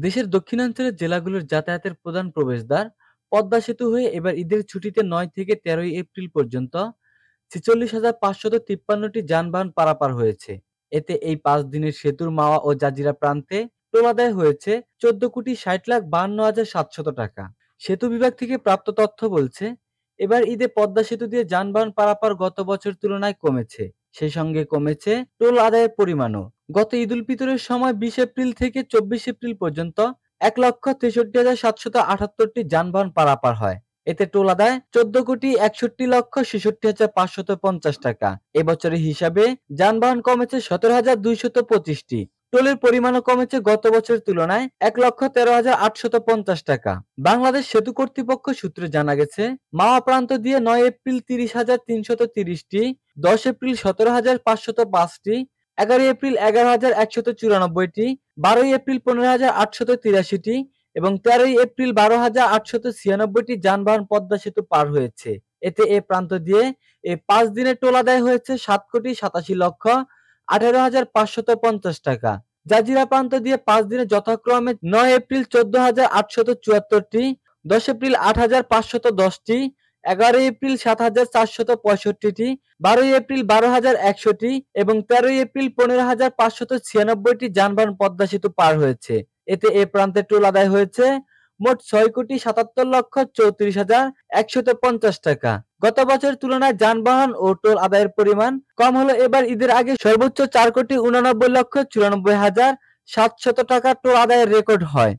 দেশের দক্ষিণাঞ্চলের জেলাগুলোর যাতায়াতের প্রধান প্রবেশদ্বার পদ্মা সেতু হয়ে এবার ঈদের ছুটিতে ৯ থেকে ১৩ এপ্রিল পর্যন্ত ৪৬,৫৫৩টি যানবাহন পারাপার হয়েছে। এতে এই ৫ দিনের সেতুর মাওয়া ও জাজিরা প্রান্তে টোল আদায় হয়েছে ১৪,৬০,৫২,৭০০ টাকা। সেতু বিভাগ থেকে প্রাপ্ত তথ্য বলছে, এবার ঈদে পদ্মা সেতু দিয়ে যানবাহন পারাপার গত বছর তুলনায় কমেছে। সেই সঙ্গে কমেছে টোল আদায়ের পরিমাণও। গত ঈদ উল ফিতরের সময় ২০ এপ্রিল থেকে ২৪ এপ্রিল পর্যন্ত ১,৬৩,৭৭৮টি যানবাহন পারাপার হয়। এতে টোল আদায় ১৪,৬১,৬৬,৫৫০ টাকা। এবছরের হিসাবে যানবাহন কমেছে ১৭,২২৫টি। টোলের পরিমাণও কমেছে গত বছরের তুলনায় ১,১৩,৮৫০ টাকা। বাংলাদেশ সেতু কর্তৃপক্ষ সূত্রে জানা গেছে, মাওয়া প্রান্ত দিয়ে ৯ এপ্রিল ৩০,৩৩০টি, ১০ এপ্রিল ১৭,৫০৫টি, ১১ এপ্রিল ১১,১৯৪টি, ১২ এপ্রিল ১৫,৮৮৩টি এবং ১৩ এপ্রিল ১২,৮৯৬টি যানবাহন পদ্মা সেতু পার হয়েছে। এতে এ প্রান্ত দিয়ে ৫ দিনে টোল আদায় হয়েছে ৭,৮৭,১৮,৫৫০ টাকা। জাজিরা প্রান্ত দিয়ে ৫ দিনে যথাক্রমে ৯ এপ্রিল ১৪,৮৭৪টি, ১০ এপ্রিল ৮,৫১০টি, ১১ এপ্রিল ৭,৪৬৫টি, ১২ এপ্রিল ১২,১০০টি এবং ১৩ এপ্রিল ১৫,৫৯৬টি যানবাহন পদ্মা সেতু পার হয়েছে। এতে এ প্রান্তে টোল আদায় হয়েছে মোট ৬,৭৭,৩৪,১৫০ টাকা। গত বছরের তুলনায় যানবাহন ও টোল আদায়ের পরিমাণ কম হলেও এবার ঈদের আগে সর্বোচ্চ ৪,৮৯,৯৪,৭০০ টাকা টোল আদায়ের রেকর্ড হয়।